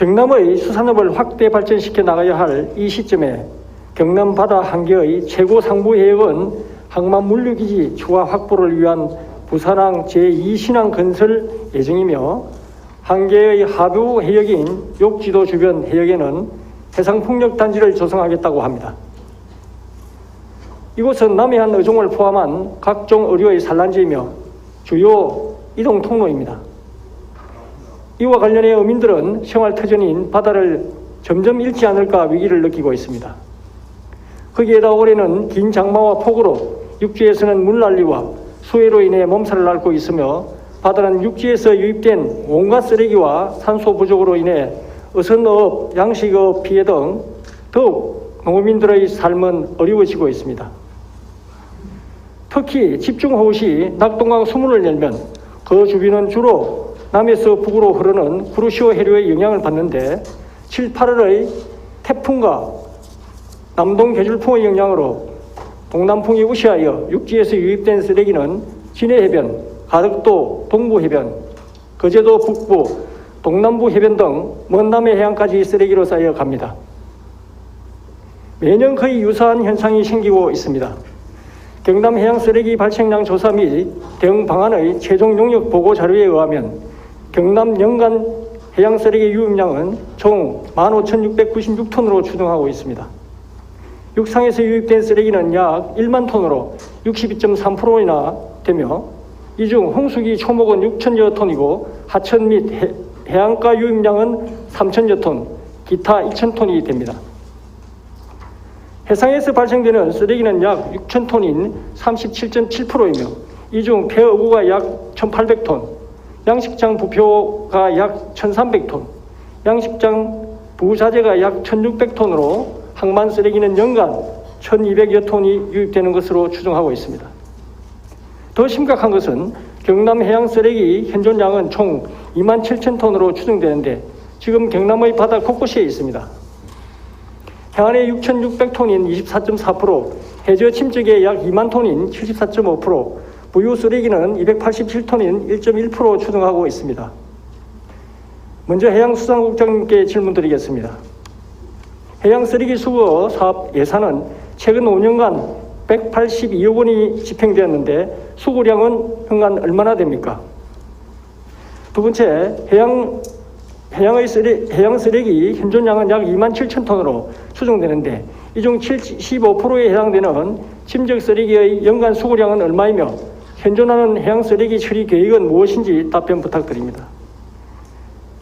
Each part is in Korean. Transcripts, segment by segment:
경남의 수산업을 확대 발전시켜 나가야 할 이 시점에 경남 바다 한계의 최고 상부 해역은 항만 물류기지 추가 확보를 위한 부산항 제2신항 건설 예정이며, 한계의 하부 해역인 욕지도 주변 해역에는 해상풍력단지를 조성하겠다고 합니다. 이곳은 남해안 어종을 포함한 각종 어류의 산란지이며 주요 이동 통로입니다. 이와 관련해 어민들은 생활터전인 바다를 점점 잃지 않을까 위기를 느끼고 있습니다. 거기에다 올해는 긴 장마와 폭우로 육지에서는 물난리와 수해로 인해 몸살을 앓고 있으며, 바다는 육지에서 유입된 온갖 쓰레기와 산소 부족으로 인해 어선업, 양식업 피해 등 더욱 농민들의 삶은 어려워지고 있습니다. 특히 집중호우 시 낙동강 수문을 열면 그 주변은 주로 남에서 북으로 흐르는 구르시오 해류의 영향을 받는데, 7, 8월의 태풍과 남동 계줄풍의 영향으로 동남풍이 우시하여 육지에서 유입된 쓰레기는 진해 해변, 가덕도 동부 해변, 거제도 북부, 동남부 해변 등 먼 남해 해안까지 쓰레기로 쌓여 갑니다. 매년 거의 유사한 현상이 생기고 있습니다. 경남 해양 쓰레기 발생량 조사 및 대응 방안의 최종 용역 보고 자료에 의하면 경남 연간 해양 쓰레기 유입량은 총 15,696톤으로 추정하고 있습니다. 육상에서 유입된 쓰레기는 약 1만 톤으로 62.3%나 되며, 이 중 홍수기 초목은 6천여 톤이고 하천 및 해안가 유입량은 3천여 톤, 기타 2,000톤이 됩니다. 해상에서 발생되는 쓰레기는 약 6천 톤인 37.7%이며, 이 중 폐어구가 약 1,800톤, 양식장 부표가 약 1,300톤, 양식장 부자재가 약 1,600톤으로 항만 쓰레기는 연간 1,200여 톤이 유입되는 것으로 추정하고 있습니다. 더 심각한 것은 경남 해양 쓰레기 현존량은 총 27,000톤으로 추정되는데, 지금 경남의 바다 곳곳에 있습니다. 해안에 6,600톤인 24.4%, 해저 침적에 약 2만 톤인 74.5%, 부유 쓰레기는 287톤인 1.1% 추정하고 있습니다. 먼저 해양수산국장님께 질문드리겠습니다. 해양 쓰레기 수거 사업 예산은 최근 5년간 182억 원이 집행되었는데 수거량은 현간 얼마나 됩니까? 두 번째, 해양 쓰레기 현존량은 약 27,000톤으로 추정되는데, 이 중 75%에 해당되는 침적 쓰레기의 연간 수거량은 얼마이며 현존하는 해양 쓰레기 처리 계획은 무엇인지 답변 부탁드립니다.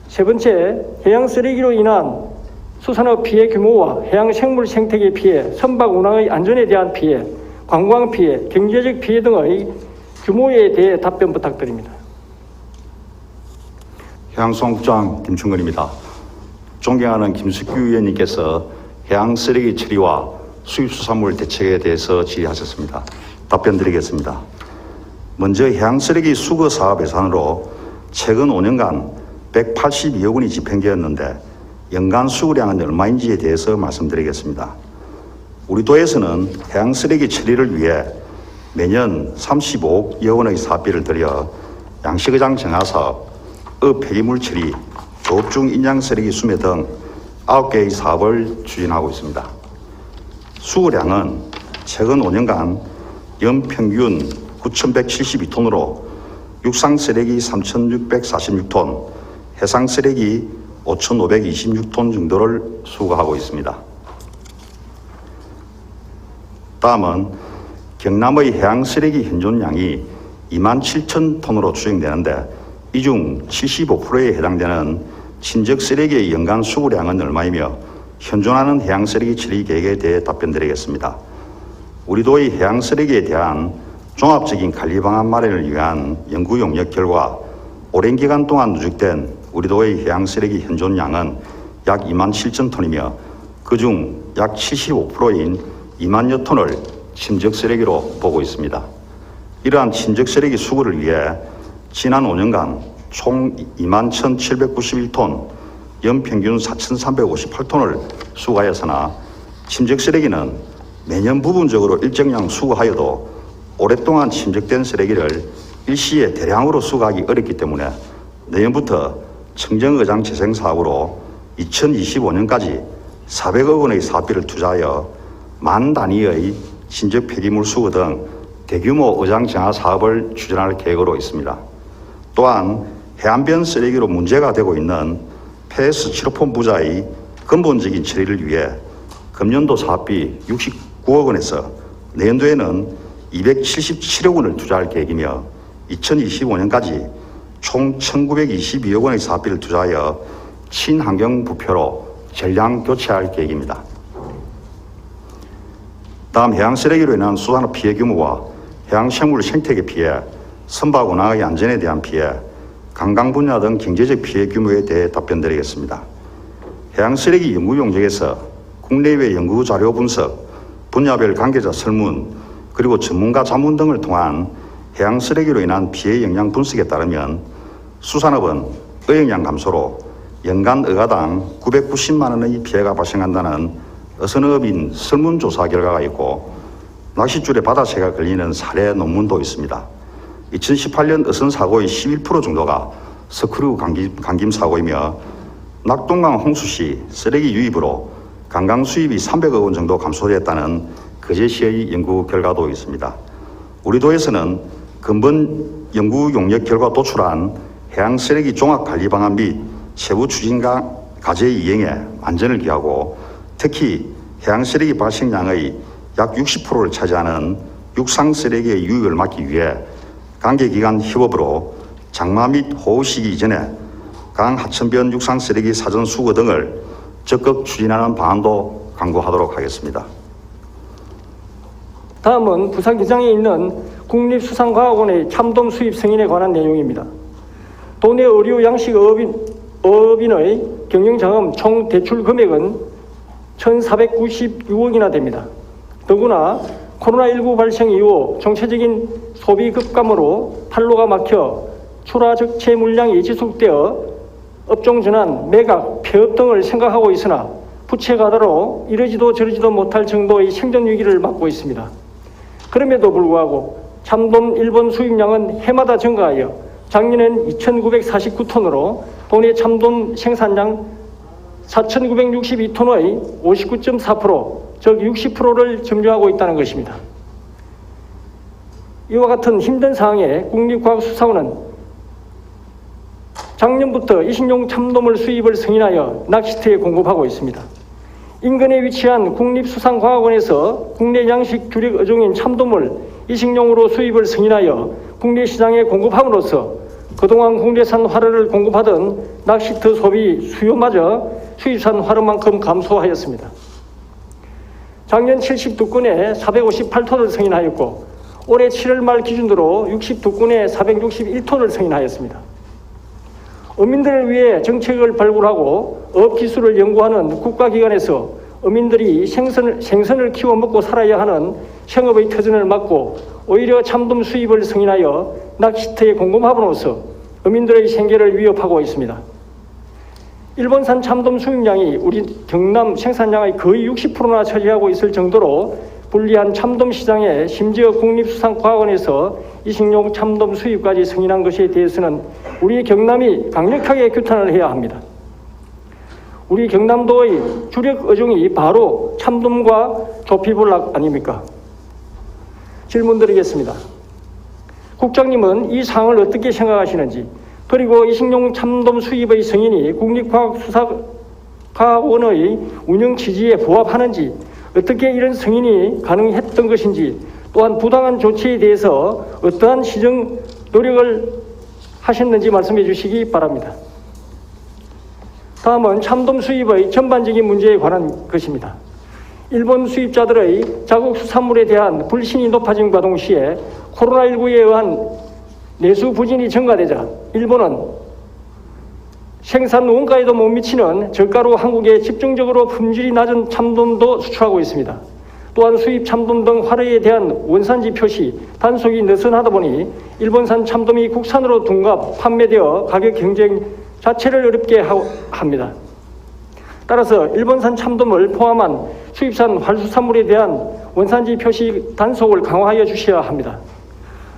세 번째, 해양 쓰레기로 인한 수산업 피해 규모와 해양 생물 생태계 피해, 선박 운항의 안전에 대한 피해, 관광 피해, 경제적 피해 등의 규모에 대해 답변 부탁드립니다. 해양수산국장 김충근입니다. 존경하는 김숙규 의원님께서 해양 쓰레기 처리와 수입수산물 대책에 대해서 질의하셨습니다. 답변 드리겠습니다. 먼저 해양 쓰레기 수거 사업 예산으로 최근 5년간 182억 원이 집행되었는데 연간 수거량은 얼마인지에 대해서 말씀드리겠습니다. 우리 도에서는 해양 쓰레기 처리를 위해 매년 35억 원의 사업비를 들여 양식의장 정화사업, 폐기물 처리, 조업 중 인양 쓰레기 수매 등 9개의 사업을 추진하고 있습니다. 수거량은 최근 5년간 연평균 9,172톤으로 육상 쓰레기 3,646톤, 해상 쓰레기 5,526톤 정도를 수거하고 있습니다. 다음은 경남의 해양 쓰레기 현존량이 27,000톤으로 추정되는데, 이 중 75%에 해당되는 친적 쓰레기의 연간 수거량은 얼마이며 현존하는 해양 쓰레기 처리 계획에 대해 답변드리겠습니다. 우리 도의 해양 쓰레기에 대한 종합적인 관리 방안 마련을 위한 연구 용역 결과 오랜 기간 동안 누적된 우리 도의 해양 쓰레기 현존량은 약 27,000톤이며, 그중 약 75%인 2만여 톤을 친적 쓰레기로 보고 있습니다. 이러한 친적 쓰레기 수거를 위해 지난 5년간 총 21,791톤, 연평균 4,358톤을 수거하였으나 침적 쓰레기는 매년 부분적으로 일정량 수거하여도 오랫동안 침적된 쓰레기를 일시에 대량으로 수거하기 어렵기 때문에 내년부터 청정어장 재생 사업으로 2025년까지 400억 원의 사업비를 투자하여 만 단위의 친적 폐기물 수거 등 대규모 어장 정화 사업을 추진할 계획으로 있습니다. 또한 해안변 쓰레기로 문제가 되고 있는 폐스티로폼 부자의 근본적인 처리를 위해 금년도 사업비 69억 원에서 내년도에는 277억 원을 투자할 계획이며 2025년까지 총 1922억 원의 사업비를 투자하여 친환경 부표로 전량 교체할 계획입니다. 다음 해양 쓰레기로 인한 수산업 피해 규모와 해양 생물 생태계 피해, 선박 운항의 안전에 대한 피해, 관광 분야 등 경제적 피해 규모에 대해 답변드리겠습니다. 해양 쓰레기 연구 용역에서 국내외 연구 자료 분석, 분야별 관계자 설문, 그리고 전문가 자문 등을 통한 해양 쓰레기로 인한 피해 영향 분석에 따르면 수산업은 어획량 감소로 연간 어가당 990만 원의 피해가 발생한다는 어선업인 설문조사 결과가 있고 낚싯줄에 바다새가 걸리는 사례 논문도 있습니다. 2018년 어선 사고의 11% 정도가 스크류 감김 사고이며 낙동강 홍수 시 쓰레기 유입으로 관광 수입이 300억 원 정도 감소됐다는 거제시의 연구 결과도 있습니다. 우리 도에서는 근본 연구 용역 결과 도출한 해양 쓰레기 종합 관리 방안 및 세부 추진과 과제 이행에 만전을 기하고 특히 해양 쓰레기 발생량의 약 60%를 차지하는 육상 쓰레기의 유입을 막기 위해 관계기관 협업으로 장마 및 호우 시기 이전에 강 하천변 육상 쓰레기 사전 수거 등을 적극 추진하는 방안도 강구하도록 하겠습니다. 다음은 부산기장에 있는 국립수산과학원의 참돔 수입 승인에 관한 내용입니다. 도내 의류 양식 어업인의 경영자금 총 대출 금액은 1,496억이나 됩니다. 더구나 코로나19 발생 이후 정체적인 소비 급감으로 판로가 막혀 출하 적체 물량이 지속되어 업종 전환, 매각, 폐업 등을 생각하고 있으나 부채 가다로 이러지도 저러지도 못할 정도의 생존 위기를 맞고 있습니다. 그럼에도 불구하고 참돔 일본 수입량은 해마다 증가하여 작년엔 2,949톤으로 도내 참돔 생산량 4,962톤의 59.4%, 즉 60%를 점유하고 있다는 것입니다. 이와 같은 힘든 상황에 국립과학수사원은 작년부터 이식용 참돔을 수입을 승인하여 낚시터에 공급하고 있습니다. 인근에 위치한 국립수산과학원에서 국내 양식 주력 어종인 참돔을 이식용으로 수입을 승인하여 국내 시장에 공급함으로써 그동안 국내산 활어를 공급하던 낚시터 소비 수요마저 수입산 활어만큼 감소하였습니다. 작년 72건에 458톤을 승인하였고 올해 7월 말 기준으로 62건에 461톤을 승인하였습니다. 어민들을 위해 정책을 발굴하고 어업기술을 연구하는 국가기관에서 어민들이 생선을 키워 먹고 살아야 하는 생업의 터전을 막고 오히려 참돔 수입을 승인하여 낚시터에 공급함으로써 어민들의 생계를 위협하고 있습니다. 일본산 참돔 수입량이 우리 경남 생산량의 거의 60%나 차지하고 있을 정도로 불리한 참돔 시장에 심지어 국립수산과학원에서 이식용 참돔 수입까지 승인한 것에 대해서는 우리 경남이 강력하게 규탄을 해야 합니다. 우리 경남도의 주력 어종이 바로 참돔과 조피불락 아닙니까? 질문 드리겠습니다. 국장님은 이 사항을 어떻게 생각하시는지, 그리고 이식용 참돔 수입의 승인이 국립과학원의 운영 취지에 부합하는지, 어떻게 이런 승인이 가능했던 것인지, 또한 부당한 조치에 대해서 어떠한 시정 노력을 하셨는지 말씀해 주시기 바랍니다. 다음은 참돔 수입의 전반적인 문제에 관한 것입니다. 일본 수입자들의 자국 수산물에 대한 불신이 높아짐과 동시에 코로나19에 의한 내수 부진이 증가되자 일본은 생산 원가에도 못 미치는 저가로 한국에 집중적으로 품질이 낮은 참돔도 수출하고 있습니다. 또한 수입 참돔 등 활어에 대한 원산지 표시, 단속이 느슨하다 보니 일본산 참돔이 국산으로 둔갑 판매되어 가격 경쟁 자체를 어렵게 합니다. 따라서 일본산 참돔을 포함한 수입산 활수산물에 대한 원산지 표시 단속을 강화하여 주셔야 합니다.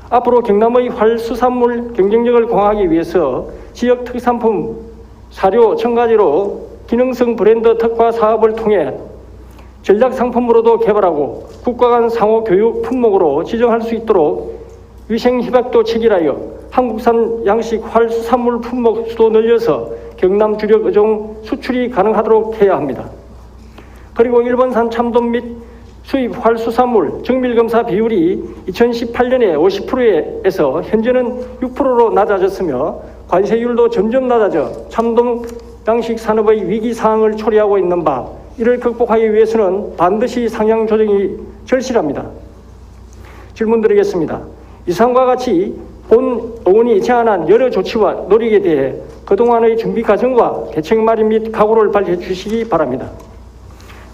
앞으로 경남의 활수산물 경쟁력을 강화하기 위해서 지역 특산품 사료 첨가제로 기능성 브랜드 특화 사업을 통해 전략 상품으로도 개발하고 국가 간 상호 교육 품목으로 지정할 수 있도록 위생 희박도 체결하여 한국산 양식 활수산물 품목 수도 늘려서 경남 주력 어종 수출이 가능하도록 해야 합니다. 그리고 일본산 참돔 및 수입 활수산물 정밀검사 비율이 2018년에 50%에서 현재는 6%로 낮아졌으며 관세율도 점점 낮아져 참돔 양식 산업의 위기 상황을 초래하고 있는 바, 이를 극복하기 위해서는 반드시 상향 조정이 절실합니다. 질문 드리겠습니다. 이상과 같이 본 의원이 제안한 여러 조치와 노력에 대해 그동안의 준비 과정과 대책 마련 및 각오를 발휘해 주시기 바랍니다.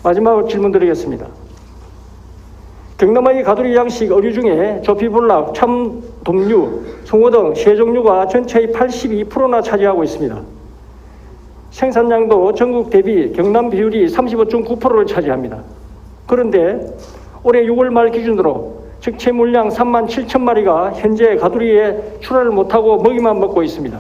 마지막으로 질문 드리겠습니다. 경남의 가두리 양식 어류 중에 조피볼락, 참돔류, 송어 등 세 종류가 전체의 82%나 차지하고 있습니다. 생산량도 전국 대비 경남 비율이 35.9%를 차지합니다. 그런데 올해 6월 말 기준으로 적체 물량 3만 7천 마리가 현재 가두리에 출하를 못하고 먹이만 먹고 있습니다.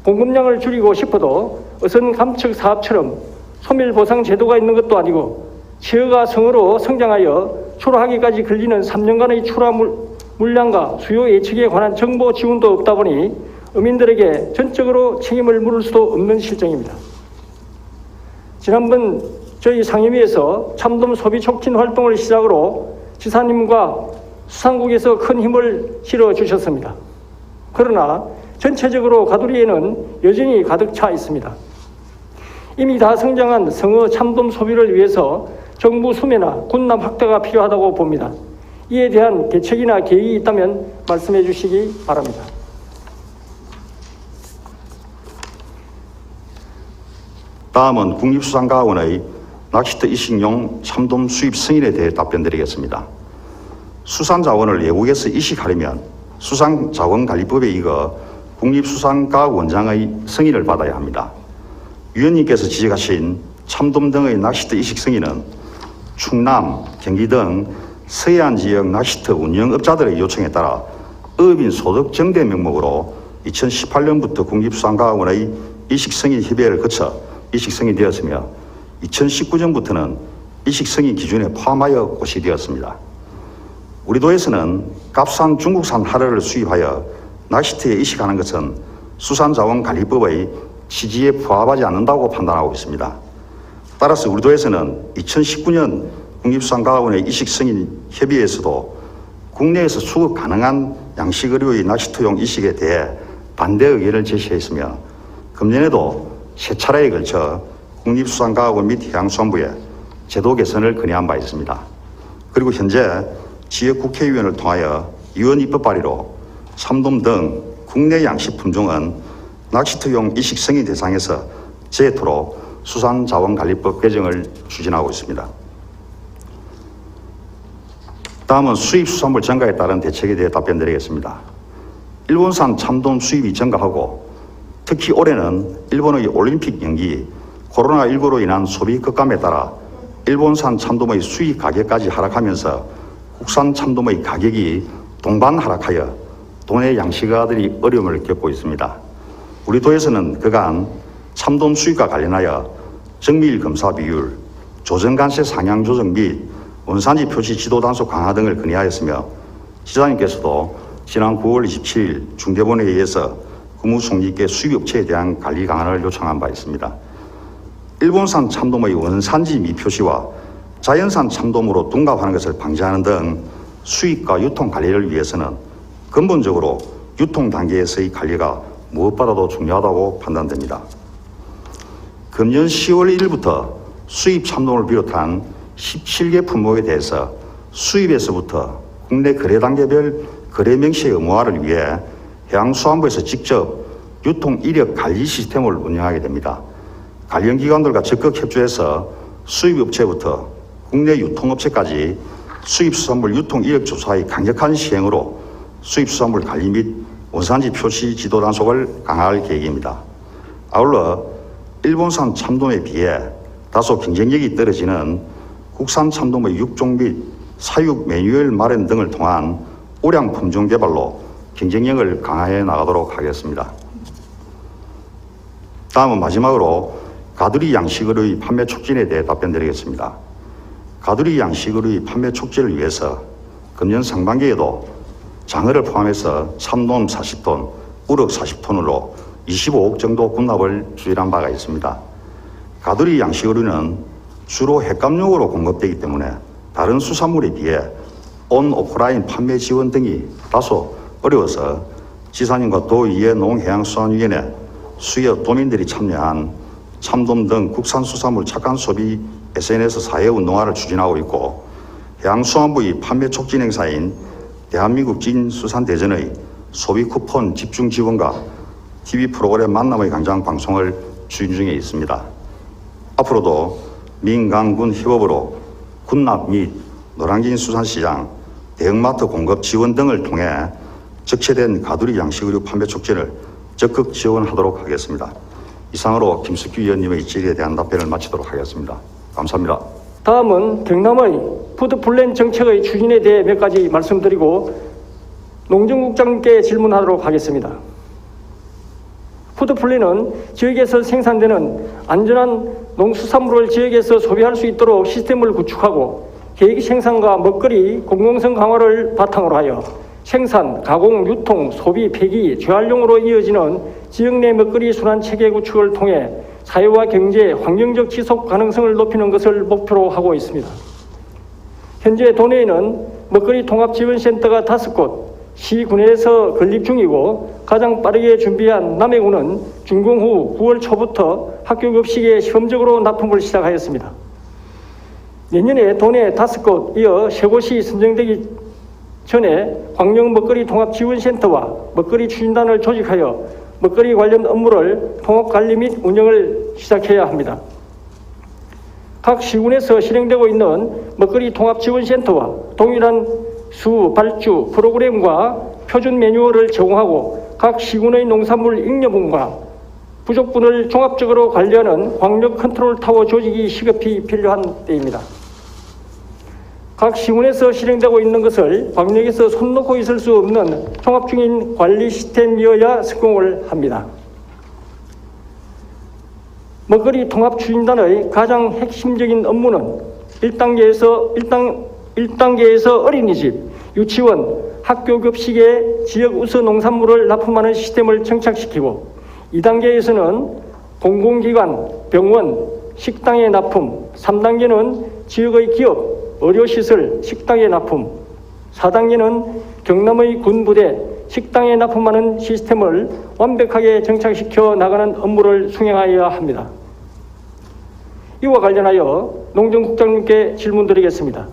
공급량을 줄이고 싶어도 어선 감축 사업처럼 소멸 보상 제도가 있는 것도 아니고 치어가 성으로 성장하여 출하하기까지 걸리는 3년간의 출하 물량과 수요 예측에 관한 정보 지원도 없다 보니 어민들에게 전적으로 책임을 물을 수도 없는 실정입니다. 지난번 저희 상임위에서 참돔 소비 촉진 활동을 시작으로 지사님과 수산국에서 큰 힘을 실어 주셨습니다. 그러나 전체적으로 가두리에는 여전히 가득 차 있습니다. 이미 다 성장한 성어 참돔 소비를 위해서 정부 수매나 군남 확대가 필요하다고 봅니다. 이에 대한 대책이나 계획이 있다면 말씀해 주시기 바랍니다. 다음은 국립수산과학원의 낚시터 이식용 참돔 수입 승인에 대해 답변드리겠습니다. 수산자원을 외국에서 이식하려면 수산자원관리법에 의거 국립수산과학원장의 승인을 받아야 합니다. 위원님께서 지적하신 참돔 등의 낚시터 이식 승인은 충남, 경기 등 서해안 지역 낚시터 운영업자들의 요청에 따라 어민 소득 증대 명목으로 2018년부터 국립수산과학원의 이식승인 협의회를 거쳐 이식승인이 되었으며 2019년부터는 이식승인 기준에 포함하여 고시되었습니다. 우리 도에서는 값싼 중국산 하라를 수입하여 낚시터에 이식하는 것은 수산자원관리법의 취지에 부합하지 않는다고 판단하고 있습니다. 따라서 우리 도에서는 2019년 국립수산과학원의 이식승인 협의회에서도 국내에서 수급 가능한 양식의류의 낚시터용 이식에 대해 반대 의견을 제시했으며 금년에도 세 차례에 걸쳐 국립수산과학원 및 해양수산부에 제도 개선을 건의한 바 있습니다. 그리고 현재 지역 국회의원을 통하여 위원 입법 발의로 참돔 등 국내 양식 품종은 낚시터용 이식 승인 대상에서 제토록 수산자원관리법 개정을 추진하고 있습니다. 다음은 수입수산물 증가에 따른 대책에 대해 답변드리겠습니다. 일본산 참돔 수입이 증가하고 특히 올해는 일본의 올림픽 연기, 코로나19로 인한 소비 급감에 따라 일본산 참돔의 수입 가격까지 하락하면서 국산 참돔의 가격이 동반 하락하여 도내 양식가들이 어려움을 겪고 있습니다. 우리 도에서는 그간 참돔 수입과 관련하여 정밀 검사 비율, 조정관세 상향 조정 및 원산지 표시 지도 단속 강화 등을 건의하였으며 지사님께서도 지난 9월 27일 중대본회의에서 국무총리께 수입업체에 대한 관리 강화를 요청한 바 있습니다. 일본산 참돔의 원산지 미표시와 자연산 참돔으로 둔갑하는 것을 방지하는 등 수입과 유통 관리를 위해서는 근본적으로 유통 단계에서의 관리가 무엇보다도 중요하다고 판단됩니다. 금년 10월 1일부터 수입 참돔을 비롯한 17개 품목에 대해서 수입에서부터 국내 거래 단계별 거래 명시의 의무화를 위해 해양수산부에서 직접 유통 이력 관리 시스템을 운영하게 됩니다. 관련 기관들과 적극 협조해서 수입업체부터 국내 유통업체까지 수입수산물 유통 이력 조사의 강력한 시행으로 수입수산물 관리 및 원산지 표시 지도 단속을 강화할 계획입니다. 아울러 일본산 참돔에 비해 다소 경쟁력이 떨어지는 국산 참돔의 육종 및 사육 매뉴얼 마련 등을 통한 우량 품종 개발로 경쟁력을 강화해 나가도록 하겠습니다. 다음은 마지막으로 가두리 양식의 판매 촉진에 대해 답변드리겠습니다. 가두리 양식의 판매 촉진을 위해서 금년 상반기에도 장어를 포함해서 참돔 40톤, 우럭 40톤으로 25억 정도 군납을 추진한 바가 있습니다. 가두리 양식어류는 주로 횟감용으로 공급되기 때문에 다른 수산물에 비해 온 오프라인 판매 지원 등이 다소 어려워서 지사님과 도2의 농해양수산위원회 수여 도민들이 참여한 참돔 등 국산수산물 착한 소비 SNS 사회운동화를 추진하고 있고, 해양수산부의 판매 촉진 행사인 대한민국 진수산대전의 소비 쿠폰 집중 지원과 TV 프로그램 만남의 광장 방송을 추진 중에 있습니다. 앞으로도 민간군 협업으로 군납 및 노량진 수산시장, 대형마트 공급 지원 등을 통해 적체된 가두리 양식의류 판매 촉진을 적극 지원하도록 하겠습니다. 이상으로 김석규 의원님의 질의에 대한 답변을 마치도록 하겠습니다. 감사합니다. 다음은 경남의 푸드플랜 정책의 추진에 대해 몇 가지 말씀드리고 농정국장님께 질문하도록 하겠습니다. 푸드플랜은 지역에서 생산되는 안전한 농수산물을 지역에서 소비할 수 있도록 시스템을 구축하고 계획 생산과 먹거리 공공성 강화를 바탕으로 하여 생산, 가공, 유통, 소비, 폐기, 재활용으로 이어지는 지역 내 먹거리 순환 체계 구축을 통해 사회와 경제, 환경적 지속 가능성을 높이는 것을 목표로 하고 있습니다. 현재 도내에는 먹거리 통합지원센터가 5곳, 시군에서 건립 중이고 가장 빠르게 준비한 남해군은 준공 후 9월 초부터 학교 급식에 시험적으로 납품을 시작하였습니다. 내년에 도내 5곳 이어 세 곳이 선정되기 전에 광역 먹거리 통합지원센터와 먹거리 추진단을 조직하여 먹거리 관련 업무를 통합관리 및 운영을 시작해야 합니다. 각 시군에서 실행되고 있는 먹거리 통합지원센터와 동일한 수, 발주, 프로그램과 표준 매뉴얼을 제공하고 각 시군의 농산물 잉여분과 부족분을 종합적으로 관리하는 광역 컨트롤 타워 조직이 시급히 필요한 때입니다. 각 시군에서 실행되고 있는 것을 광역에서 손 놓고 있을 수 없는 통합 중인 관리 시스템이어야 성공을 합니다. 먹거리 통합 추진단의 가장 핵심적인 업무는 1단계에서 어린이집, 유치원, 학교 급식에 지역 우수 농산물을 납품하는 시스템을 정착시키고 2단계에서는 공공기관, 병원, 식당의 납품, 3단계는 지역의 기업, 의료시설, 식당에 납품, 4단계는 경남의 군부대, 식당에 납품하는 시스템을 완벽하게 정착시켜 나가는 업무를 수행하여야 합니다. 이와 관련하여 농정국장님께 질문드리겠습니다.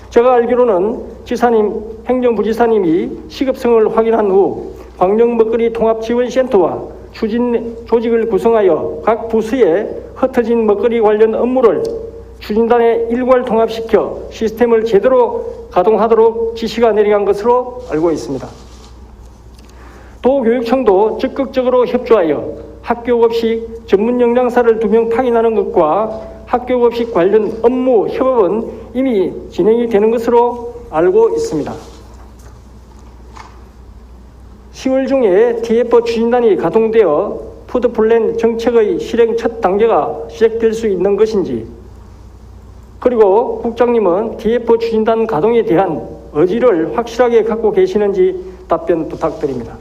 제가 알기로는 지사님, 행정부지사님이 시급성을 확인한 후 광역먹거리 통합지원센터와 추진 조직을 구성하여 각 부서에 흩어진 먹거리 관련 업무를 추진단에 일괄 통합시켜 시스템을 제대로 가동하도록 지시가 내려간 것으로 알고 있습니다. 도교육청도 적극적으로 협조하여 학교급식 전문 영양사를 2명 파견하는 것과 학교급식 관련 업무 협업은 이미 진행이 되는 것으로 알고 있습니다. 10월 중에 TF 추진단이 가동되어 푸드플랜 정책의 실행 첫 단계가 시작될 수 있는 것인지, 그리고 국장님은 TF 추진단 가동에 대한 의지를 확실하게 갖고 계시는지 답변 부탁드립니다.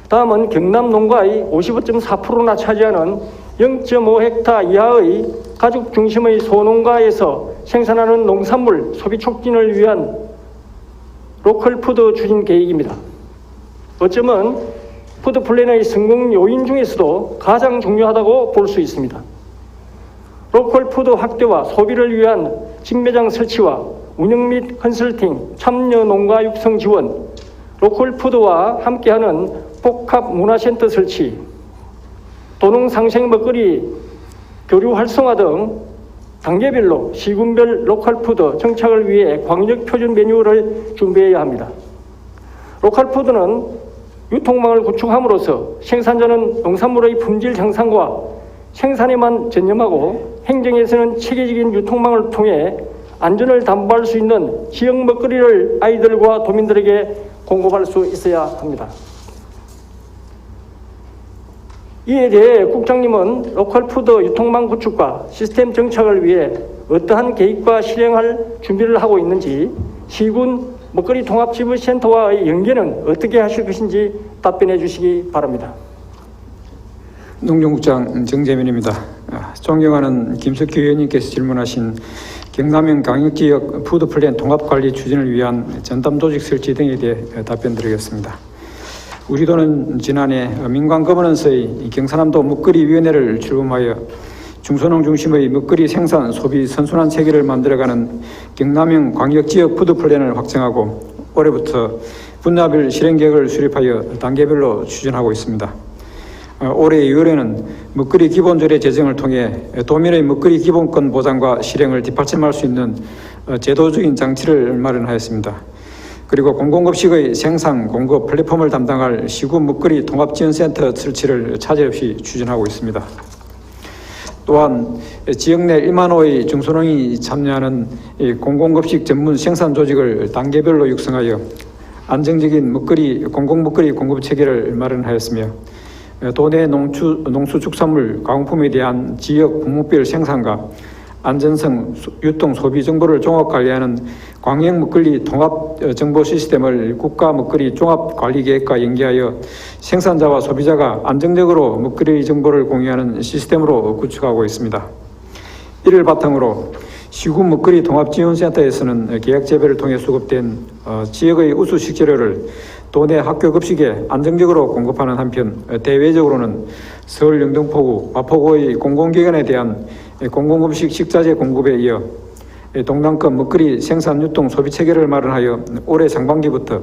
다음은 경남 농가의 55.4%나 차지하는 0.5헥타 이하의 가족 중심의 소농가에서 생산하는 농산물 소비 촉진을 위한 로컬 푸드 추진 계획입니다. 어쩌면 푸드플랜의 성공 요인 중에서도 가장 중요하다고 볼 수 있습니다. 로컬 푸드 확대와 소비를 위한 직매장 설치와 운영 및 컨설팅, 참여 농가 육성 지원, 로컬 푸드와 함께하는 복합 문화센터 설치, 도농 상생 먹거리 교류 활성화 등 단계별로 시군별 로컬 푸드 정착을 위해 광역 표준 매뉴얼을 준비해야 합니다. 로컬 푸드는 유통망을 구축함으로써 생산자는 농산물의 품질 향상과 생산에만 전념하고 행정에서는 체계적인 유통망을 통해 안전을 담보할 수 있는 지역 먹거리를 아이들과 도민들에게 공급할 수 있어야 합니다. 이에 대해 국장님은 로컬 푸드 유통망 구축과 시스템 정착을 위해 어떠한 계획과 실행할 준비를 하고 있는지, 시군 먹거리 통합지부센터와의 연계는 어떻게 하실 것인지 답변해 주시기 바랍니다. 농정국장 정재민입니다. 존경하는 김석규 의원님께서 질문하신 경남형 강역지역 푸드플랜 통합관리 추진을 위한 전담조직 설치 등에 대해 답변드리겠습니다. 우리 도는 지난해 민관 거버넌스의 경상남도 먹거리위원회를 출범하여 중소농 중심의 먹거리 생산, 소비 선순환 체계를 만들어가는 경남형 광역지역 푸드플랜을 확정하고 올해부터 분야별 실행계획을 수립하여 단계별로 추진하고 있습니다. 올해 2월에는 먹거리 기본조례 제정을 통해 도민의 먹거리 기본권 보장과 실행을 뒷받침할 수 있는 제도적인 장치를 마련하였습니다. 그리고 공공급식의 생산, 공급, 플랫폼을 담당할 시군 먹거리 통합지원센터 설치를 차질 없이 추진하고 있습니다. 또한 지역 내 1만 호의 중소농이 참여하는 공공급식 전문 생산 조직을 단계별로 육성하여 안정적인 공공먹거리 공급 체계를 마련하였으며 도내 농수축산물, 가공품에 대한 지역 분목별 생산과 안전성, 유통, 소비 정보를 종합 관리하는 광역 먹거리 통합 정보 시스템을 국가 먹거리 종합 관리 계획과 연계하여 생산자와 소비자가 안정적으로 먹거리 정보를 공유하는 시스템으로 구축하고 있습니다. 이를 바탕으로 시군 먹거리 통합지원센터에서는 계약 재배를 통해 수급된 지역의 우수 식재료를 도내 학교 급식에 안정적으로 공급하는 한편 대외적으로는 서울 영등포구, 마포구의 공공기관에 대한 공공급식 식자재 공급에 이어 동남권 먹거리 생산 유통 소비 체계를 마련하여 올해 상반기부터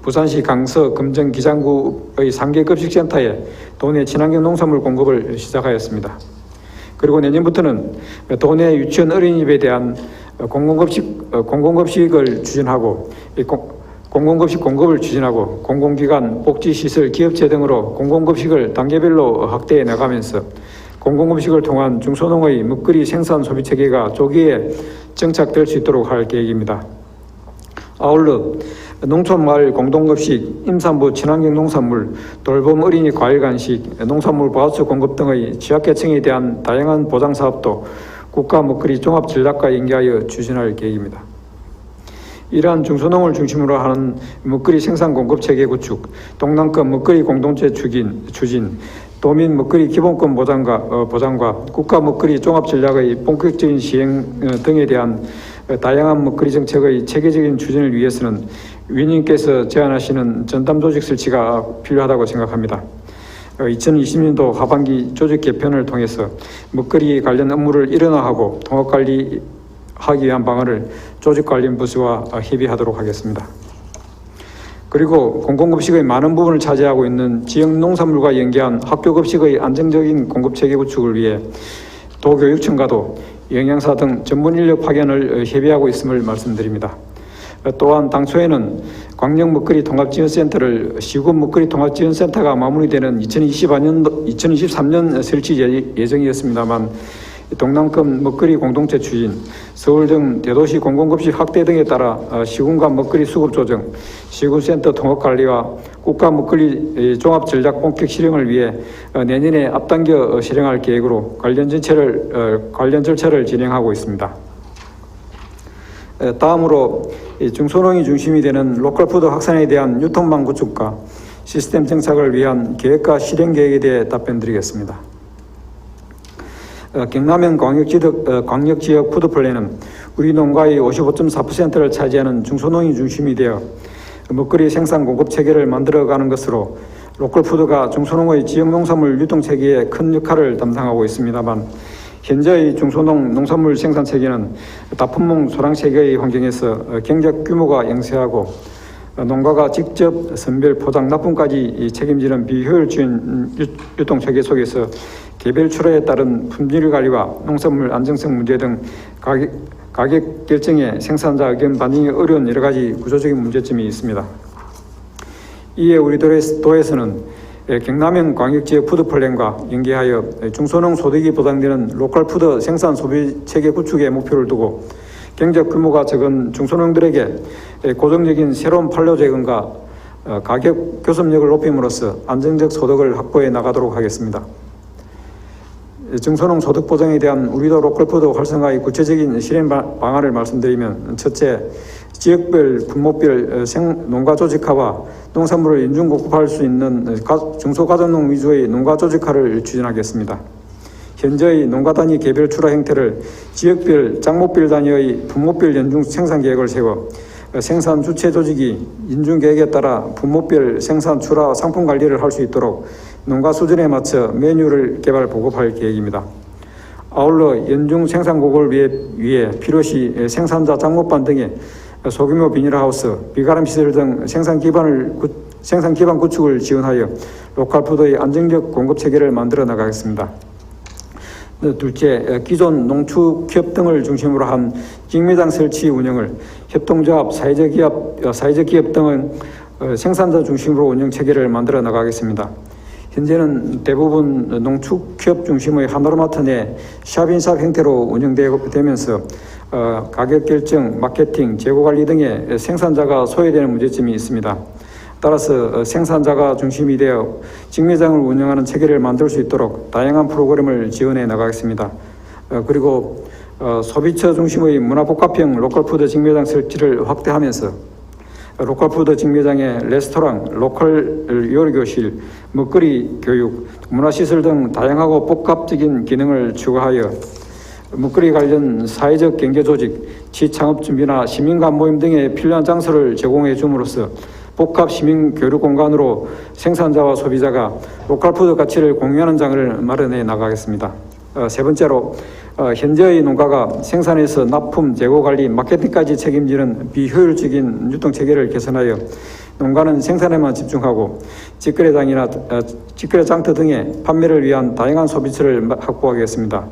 부산시 강서 금정 기장구의 3개 급식센터에 도내 친환경 농산물 공급을 시작하였습니다. 그리고 내년부터는 도내 유치원 어린이집에 대한 공공급식을 추진하고 공공급식 공급을 추진하고 공공기관, 복지시설, 기업체 등으로 공공급식을 단계별로 확대해 나가면서 공공급식을 통한 중소농의 먹거리 생산 소비 체계가 조기에 정착될 수 있도록 할 계획입니다. 아울러 농촌마을 공동급식, 임산부 친환경 농산물, 돌봄 어린이 과일 간식, 농산물 바우처 공급 등의 취약계층에 대한 다양한 보장 사업도 국가 먹거리 종합 전략과 연계하여 추진할 계획입니다. 이러한 중소농을 중심으로 하는 먹거리 생산 공급 체계 구축, 동남권 먹거리 공동체 추진, 도민 먹거리 기본권 보장과 국가 먹거리 종합 전략의 본격적인 시행 등에 대한 다양한 먹거리 정책의 체계적인 추진을 위해서는 위원님께서 제안하시는 전담 조직 설치가 필요하다고 생각합니다. 2020년도 하반기 조직 개편을 통해서 먹거리 관련 업무를 일원화하고 통합관리 하기 위한 방안을 조직관리부서와 협의하도록 하겠습니다. 그리고 공공급식의 많은 부분을 차지하고 있는 지역 농산물과 연계한 학교급식의 안정적인 공급체계 구축을 위해 도교육청과도 영양사 등 전문 인력 파견을 협의하고 있음을 말씀드립니다. 또한 당초에는 광역 먹거리 통합지원센터를 시군 먹거리 통합지원센터가 마무리되는 2023년 설치 예정이었습니다만 동남권 먹거리 공동체 추진, 서울 등 대도시 공공급식 확대 등에 따라 시군 간 먹거리 수급 조정, 시군센터 통합관리와 국가 먹거리 종합전략 본격 실행을 위해 내년에 앞당겨 실행할 계획으로 관련 절차를 진행하고 있습니다. 다음으로 중소농이 중심이 되는 로컬푸드 확산에 대한 유통망 구축과 시스템 정착을 위한 계획과 실행 계획에 대해 답변드리겠습니다. 경남형 광역지역 푸드플랜은 우리 농가의 55.4%를 차지하는 중소농이 중심이 되어 먹거리 생산 공급 체계를 만들어가는 것으로 로컬푸드가 중소농의 지역 농산물 유통 체계에 큰 역할을 담당하고 있습니다만 현재의 중소농 농산물 생산 체계는 다품목 소량 체계의 환경에서 경작 규모가 영세하고 농가가 직접 선별, 포장, 납품까지 책임지는 비효율적인 유통 체계 속에서 개별 출하에 따른 품질 관리와 농산물 안정성 문제 등 가격 결정에 생산자 의견 반영이 어려운 여러 가지 구조적인 문제점이 있습니다. 이에 우리 도에서는 경남형 광역지역 푸드플랜과 연계하여 중소농 소득이 보장되는 로컬푸드 생산 소비 체계 구축에 목표를 두고 경작 규모가 적은 중소농들에게 고정적인 새로운 판로 제공과 가격 교섭력을 높임으로써 안정적 소득을 확보해 나가도록 하겠습니다. 증소농 소득 보장에 대한 우리도 로컬푸드 활성화의 구체적인 실행 방안을 말씀드리면, 첫째, 지역별, 분목별 농가 조직화와 농산물을 인중 공급할 수 있는 중소가정농 위주의 농가 조직화를 추진하겠습니다. 현재의 농가 단위 개별 출하 형태를 지역별, 작목별 단위의 분목별 연중 생산 계획을 세워 생산 주체 조직이 인중 계획에 따라 분목별 생산 출하 상품 관리를 할 수 있도록 농가 수준에 맞춰 메뉴를 개발 보급할 계획입니다. 아울러 연중 생산 고객을 위해 필요시 생산자 작목반 등의 소규모 비닐하우스, 비가람 시설 등 생산 기반 구축을 지원하여 로컬푸드의 안정적 공급 체계를 만들어 나가겠습니다. 둘째, 기존 농축기업 등을 중심으로 한 직매장 설치 운영을 협동조합, 사회적 기업 등은 생산자 중심으로 운영 체계를 만들어 나가겠습니다. 현재는 대부분 농축기업 중심의 하나로마트 내 샵인샵 형태로 운영되면서 가격 결정, 마케팅, 재고 관리 등의 생산자가 소외되는 문제점이 있습니다. 따라서 생산자가 중심이 되어 직매장을 운영하는 체계를 만들 수 있도록 다양한 프로그램을 지원해 나가겠습니다. 그리고 소비처 중심의 문화복합형 로컬푸드 직매장 설치를 확대하면서 로컬푸드 직매장에 레스토랑, 로컬 요리교실, 먹거리 교육, 문화시설 등 다양하고 복합적인 기능을 추가하여 먹거리 관련 사회적 경제 조직, 취창업 준비나 시민간 모임 등의 필요한 장소를 제공해 줌으로써 복합 시민 교류 공간으로 생산자와 소비자가 로컬푸드 가치를 공유하는 장을 마련해 나가겠습니다. 세 번째로, 현재의 농가가 생산에서 납품, 재고 관리, 마케팅까지 책임지는 비효율적인 유통체계를 개선하여 농가는 생산에만 집중하고 직거래 장터 등의 판매를 위한 다양한 소비처를 확보하겠습니다.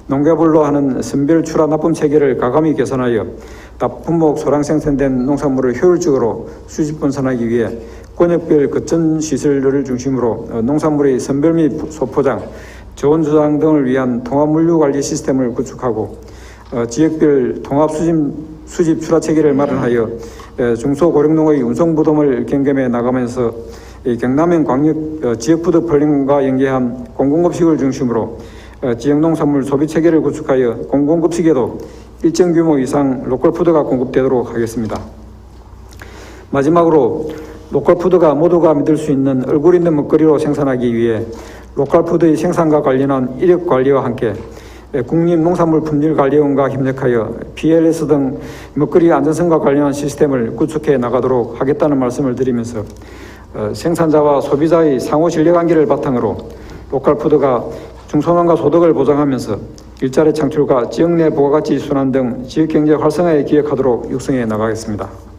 농가별로 하는 선별 출하 납품 체계를 가감히 개선하여 납품목 소량 생산된 농산물을 효율적으로 수집 분산하기 위해 권역별 거점 시설을 중심으로 농산물의 선별 및 소포장, 저온 저장 등을 위한 통합 물류 관리 시스템을 구축하고 지역별 통합 수집 출하 체계를 마련하여 중소고령농의 운송부담을 경감해 나가면서 경남형 광역 지역푸드 플랜과 연계한 공공급식을 중심으로 지역농산물 소비체계를 구축하여 공공급식에도 일정 규모 이상 로컬푸드가 공급되도록 하겠습니다. 마지막으로 로컬푸드가 모두가 믿을 수 있는 얼굴 있는 먹거리로 생산하기 위해 로컬푸드의 생산과 관련한 이력관리와 함께 국립농산물품질관리원과 협력하여 PLS 등 먹거리 안전성과 관련한 시스템을 구축해 나가도록 하겠다는 말씀을 드리면서 생산자와 소비자의 상호 신뢰관계를 바탕으로 로컬푸드가 중소농가 소득을 보장하면서 일자리 창출과 지역 내 부가가치 순환 등 지역경제 활성화에 기여하도록 육성해 나가겠습니다.